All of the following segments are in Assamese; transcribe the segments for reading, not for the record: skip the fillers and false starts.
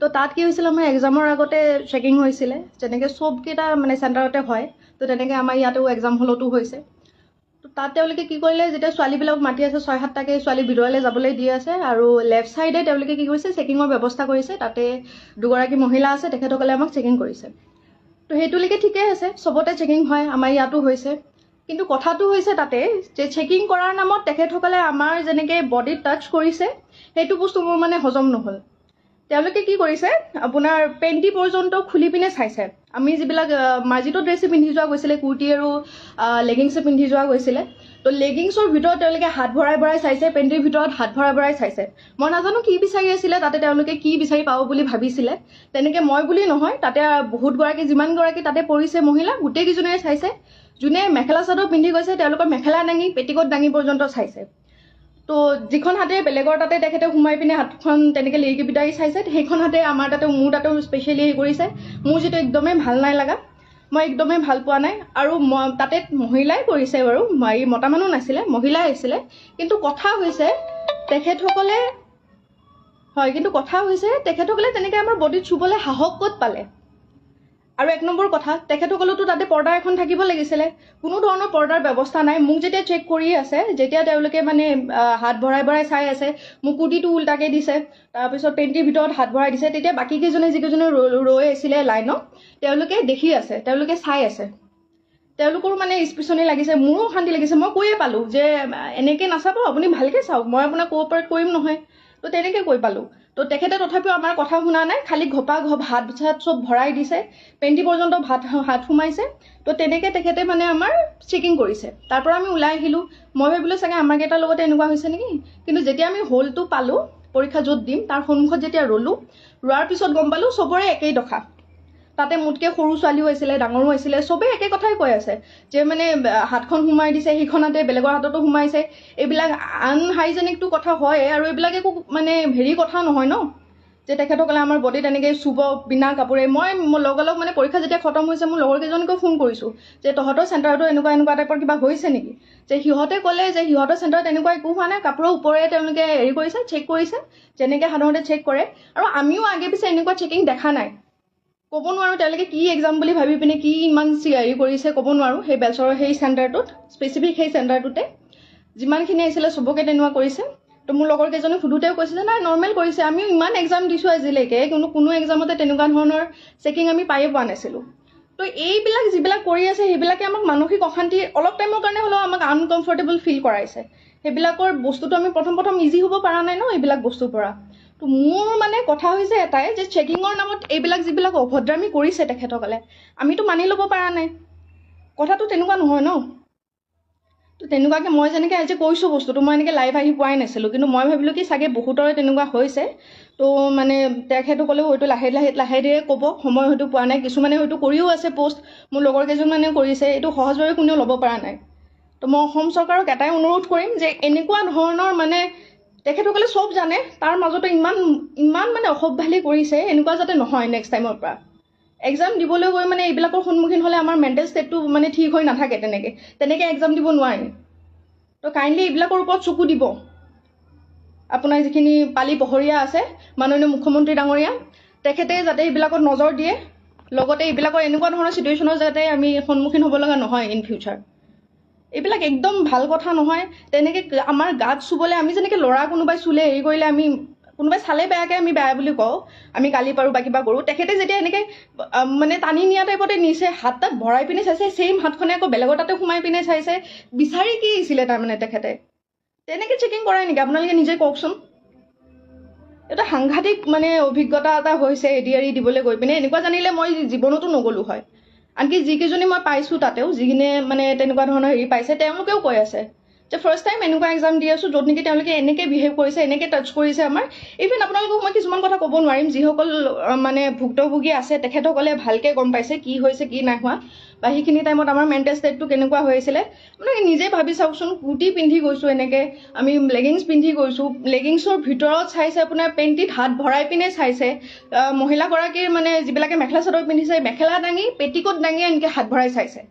তো তাত কি হৈছিল আমাৰ এক্সামৰ আগতে চেকিং হৈছিলে যেনেকৈ চবকেইটা মানে চেণ্টাৰতে হয় তো তেনেকৈ আমাৰ ইয়াতেও এক্সাম হলতো হৈছে তো তাত তেওঁলোকে কি কৰিলে যেতিয়া ছোৱালীবিলাক মাতি আছে 6-7টাকৈ ছোৱালী ভিতৰলৈ যাবলৈ দি আছে আৰু লেফ্ট ছাইডে তেওঁলোকে কি কৰিছে চেকিঙৰ ব্যৱস্থা কৰিছে তাতে দুগৰাকী মহিলা আছে তেখেতসকলে আমাক চেকিং কৰিছে তো সেইটোলৈকে ঠিকেই আছে চবতে চেকিং হয় আমাৰ ইয়াতো হৈছে কিন্তু কথাটো হৈছে তাতে যে চেকিং কৰাৰ নামত তেখেতসকলে আমাৰ যেনেকৈ বডিত টাচ কৰিছে সেইটো বস্তু মোৰ মানে হজম নহ'ল তেওঁলোকে কি কৰিছে আপোনাৰ পেণ্টি পৰ্যন্ত খুলি পিনে চাইছে আমি যিবিলাক মাৰ্জিত ড্ৰেছে পিন্ধি যোৱা গৈছিলে কুৰ্তি আৰু লেগিংছে পিন্ধি যোৱা গৈছিলে তো লেগিংছৰ ভিতৰত তেওঁলোকে হাত ভৰাই ভৰাই চাইছে পেণ্টিৰ ভিতৰত হাত ভৰাই ভৰাই চাইছে মই নাজানো কি বিচাৰি আছিলে তাতে তেওঁলোকে কি বিচাৰি পাব বুলি ভাবিছিলে তেনেকৈ মই বুলি নহয় তাতে বহুতগৰাকী যিমানগৰাকী তাতে পৰিছে মহিলা গোটেইকেইজনীয়ে চাইছে যোনে মেখেলা চাদৰ পিন্ধি গৈছে তেওঁলোকৰ মেখেলা দাঙি পেটিকোট দাঙি পৰ্যন্ত চাইছে তো যিখন হাতে বেলেগৰ তাতে তেখেতে সোমাই পিনে হাতখন তেনেকৈ লিৰিকি বিটাৰি চাইছে সেইখন হাতে আমাৰ তাতে মোৰ তাতেও স্পেচিয়েলি হেৰি কৰিছে মোৰ যিটো একদমেই ভাল নাই লগা মই একদমেই ভাল পোৱা নাই আৰু তাতে মহিলাই কৰিছে বাৰু এই মতা মানুহ নাছিলে মহিলাই আছিলে কিন্তু কথা হৈছে তেখেতসকলে তেনেকৈ আমাৰ বডিত চুবলৈ সাহস ক'ত পালে আৰু এক নম্বৰ কথা তেখেতসকলেতো তাতে পৰ্দা এখন থাকিব লাগিছিলে কোনো ধৰণৰ পৰ্দাৰ ব্যৱস্থা নাই মোক যেতিয়া চেক কৰি আছে যেতিয়া তেওঁলোকে মানে হাত ভৰাই ভৰাই চাই আছে মোক কুৰ্তিটো উল্টাকৈ দিছে তাৰপিছত পেণ্টিৰ ভিতৰত হাত ভৰাই দিছে তেতিয়া বাকীকেইজনে যিকেইজনে ৰৈ আছিলে লাইনত তেওঁলোকে দেখি আছে তেওঁলোকে চাই আছে তেওঁলোকৰো মানে স্পিচনি লাগিছে মোৰো অশান্তি লাগিছে মই কৈয়ে পালোঁ যে এনেকৈ নাচাব আপুনি ভালকৈ চাওক মই আপোনাক কোঅপাৰেট কৰিম নহয় তো তেনেকৈ কৈ পালোঁ তো তেখেতে তথাপিও আমাৰ কথা শুনা নাই খালি ঘপা হাত চাত চব ভৰাই দিছে পেণ্টি পৰ্যন্ত হাত সোমাইছে তো তেনেকৈ তেখেতে মানে আমাৰ চেকিং কৰিছে তাৰ পৰা আমি ওলাই আহিলোঁ মই ভাবিলোঁ চাগে আমাৰ কেইটাৰ লগতে এনেকুৱা হৈছে নেকি কিন্তু যেতিয়া আমি হলটো পালোঁ পৰীক্ষা য'ত দিম তাৰ সন্মুখত যেতিয়া ৰ'লোঁ ৰোৱাৰ পিছত গম পালোঁ চবৰে একেই দশা তাতে মোতকৈ সৰু ছোৱালীও আছিলে ডাঙৰো আছিলে চবেই একে কথাই কৈ আছে যে মানে হাতখন সোমাই দিছে সেইখনতে বেলেগৰ হাততো সোমাইছে এইবিলাক আনহাইজেনিকটো কথা হয় আৰু এইবিলাক একো মানে হেৰি কথা নহয় ন যে তেখেতসকলে আমাৰ বডিত এনেকৈ চুব বিনা কাপোৰে মই লগালগ মানে পৰীক্ষা যেতিয়া খতম হৈছে মোৰ লগৰ কেইজনীকো ফোন কৰিছোঁ যে তহঁতৰ চেণ্টাৰতো এনেকুৱা টাইপৰ কিবা হৈছে নেকি যে সিহঁতে ক'লে যে সিহঁতৰ চেণ্টাৰত এনেকুৱা একো হোৱা নাই কাপোৰৰ ওপৰে তেওঁলোকে হেৰি কৰিছে চেক কৰিছে যেনেকৈ সাধাৰণতে চেক কৰে আৰু আমিও আগে পিছে এনেকুৱা চেকিং দেখা নাই ক'ব নোৱাৰোঁ তেওঁলোকে কি এক্সাম বুলি ভাবি পিনে কি ইমান হেৰি কৰিছে ক'ব নোৱাৰোঁ সেই বেলচৰৰ সেই চেণ্টাৰটোত স্পেচিফিক সেই চেণ্টাৰটোতে যিমানখিনি আহিছিলে চবকে তেনেকুৱা কৰিছে তো মোৰ লগৰ কেইজনে সুধোতেও কৈছে যে নাই নৰ্মেল কৰিছে আমিও ইমান এক্সাম দিছোঁ আজিলৈকে কিন্তু কোনো এক্সামতে তেনেকুৱা ধৰণৰ চেকিং আমি পায়ে পোৱা নাছিলোঁ তো এইবিলাক যিবিলাক কৰি আছে সেইবিলাকে আমাক মানসিক অশান্তি অলপ টাইমৰ কাৰণে হ'লেও আমাক আনকমফৰ্টেবল ফিল কৰাইছে সেইবিলাকৰ বস্তুটো আমি প্ৰথম ইজি হ'ব পৰা নাই ন এইবিলাক বস্তুৰ পৰা তো মোৰ মানে কথা হৈছে এটাই যে চেকিঙৰ নামত এইবিলাক যিবিলাক অভদ্ৰামী কৰিছে তেখেতসকলে আমিতো মানি ল'ব পৰা নাই কথাটো তেনেকুৱা নহয় ন তো তেনেকুৱাকৈ মই যেনেকৈ আজি কৈছোঁ বস্তুটো মই এনেকৈ লাইভ আহি পোৱাই নাছিলোঁ কিন্তু মই ভাবিলোঁ কি চাগে বহুতৰে তেনেকুৱা হৈছে তো মানে তেখেতসকলেও হয়তো লাহে ধীৰে ক'ব সময় হয়তো পোৱা নাই কিছুমানে হয়তো কৰিও আছে পষ্ট মোৰ লগৰ কেইজনমানেও কৰিছে এইটো সহজভাৱে কোনেও ল'ব পৰা নাই তো মই অসম চৰকাৰক এটাই অনুৰোধ কৰিম যে এনেকুৱা ধৰণৰ মানে তেখেতসকলে চব জানে তাৰ মাজতে ইমান মানে অসভ্যালি কৰিছে এনেকুৱা যাতে নহয় নেক্সট টাইমৰ পৰা এক্সাম দিবলৈ গৈ মানে এইবিলাকৰ সন্মুখীন হ'লে আমাৰ মেণ্টেল ষ্টেটটো মানে ঠিক হৈ নাথাকে তেনেকৈ এক্সাম দিব নোৱাৰি তো কাইণ্ডলি এইবিলাকৰ ওপৰত চকু দিব আপোনাৰ যিখিনি পালি পহৰীয়া আছে মাননীয় মুখ্যমন্ত্ৰী ডাঙৰীয়া তেখেতে যাতে এইবিলাকত নজৰ দিয়ে লগতে এইবিলাকৰ এনেকুৱা ধৰণৰ চিটুৱেশ্যনৰ যাতে আমি সন্মুখীন হ'ব লগা নহয় ইন ফিউচাৰ এইবিলাক একদম ভাল কথা নহয় তেনেকৈ আমাৰ গাত চুবলৈ আমি যেনেকৈ ল'ৰা কোনোবাই চুলে হেৰি কৰিলে আমি কোনোবাই চালে বেয়াকৈ আমি বেয়া বুলি কওঁ আমি গালি পাৰোঁ বা কিবা কৰোঁ তেখেতে যেতিয়া এনেকৈ মানে টানি নিয়া টাইপতে নিছে হাত তাত ভৰাই পিনে চাইছে ছেইম হাতখনে আকৌ বেলেগৰ তাতে সোমাই পিনে চাইছে বিচাৰি কি আহিছিলে তাৰমানে তেখেতে তেনেকৈ চেকিং কৰাই নেকি আপোনালোকে নিজে কওকচোন এটা সাংঘাতিক মানে অভিজ্ঞতা এটা হৈছে এডি দিবলৈ গৈ পিনে এনেকুৱা জানিলে মই জীৱনতো নগ'লোঁ হয় আনকি যিকেইজনী মই পাইছোঁ তাতেও যিখিনি মানে তেনেকুৱা ধৰণৰ হেৰি পাইছে তেওঁলোকেও কৈ আছে যে ফাৰ্ষ্ট টাইম এনেকুৱা এক্সাম দি আছোঁ য'ত নেকি তেওঁলোকে এনেকৈ বিহেভ কৰিছে এনেকৈ টাচ কৰিছে আমাৰ ইভেন আপোনালোকক মই কিছুমান কথা ক'ব নোৱাৰিম যিসকল মানে ভুক্তভোগী আছে তেখেতসকলে ভালকৈ গম পাইছে কি হৈছে কি নাই হোৱা বা সেইখিনি টাইমত আমাৰ মেণ্টেল ষ্টেটটো কেনেকুৱা হৈ আছিলে আপোনালোকে নিজে ভাবি চাওকচোন কুৰ্তি পিন্ধি গৈছোঁ এনেকৈ আমি লেগিংছ পিন্ধি গৈছোঁ লেগিংছৰ ভিতৰত চাইছে আপোনাৰ পেণ্টিত হাত ভৰাই পিনে চাইছে মহিলাগৰাকীৰ মানে যিবিলাকে মেখেলা চাদৰ পিন্ধিছে মেখেলা দাঙি পেটিকোট দাঙি এনেকৈ হাত ভৰাই চাইছে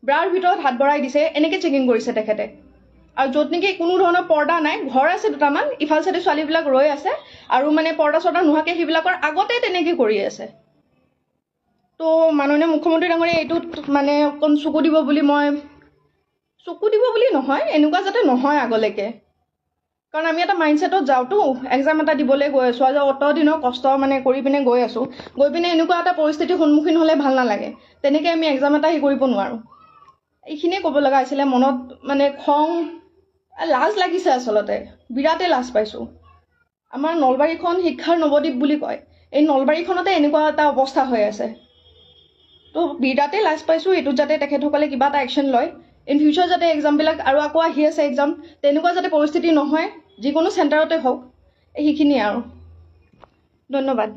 ব্ৰাৰ ভিতৰত হাত ভৰাই দিছে এনেকৈ চেকিং কৰিছে তেখেতে আৰু য'ত নেকি কোনো ধৰণৰ পৰ্দা নাই, ঘৰ আছে দুটামান, ইফাল চাইডে ছোৱালীবিলাক ৰৈ আছে আৰু মানে পৰ্দা চৰ্দা নোহোৱাকৈ সেইবিলাকৰ আগতে তেনেকৈ কৰি আছে। তো মাননীয় মুখ্যমন্ত্ৰী ডাঙৰীয়া এইটোত মানে অকণ চকু দিব বুলি নহয়, এনেকুৱা যাতে নহয় আগলৈকে। কাৰণ আমি এটা মাইণ্ডছেটত যাওঁতো, এক্সাম এটা দিবলৈ গৈ আছোঁ আৰু অত দিনৰ কষ্ট মানে কৰি পিনে গৈ আছোঁ, গৈ পিনে এনেকুৱা এটা পৰিস্থিতিৰ সন্মুখীন হ'লে ভাল নালাগে। তেনেকৈ আমি এক্সাম এটা কৰিব নোৱাৰোঁ। এইখিনিয়ে ক'ব লগা আছিলে। মনত মানে খং, লাজ লাগিছে, আচলতে বিৰাটেই লাজ পাইছোঁ। আমাৰ নলবাৰীখন শিক্ষাৰ নৱদ্বীপ বুলি কয়, এই নলবাৰীখনতে এনেকুৱা এটা অৱস্থা হৈ আছে। তো বিৰাটেই লাজ পাইছোঁ। এইটোত যাতে তেখেতসকলে কিবা এটা একশ্যন লয়, ইন ফিউচাৰ যাতে এক্সামবিলাক আৰু আকৌ আহি আছে এক্সাম, তেনেকুৱা যাতে পৰিস্থিতি নহয়, যিকোনো চেণ্টাৰতে হওক। সেইখিনিয়ে আৰু। ধন্যবাদ।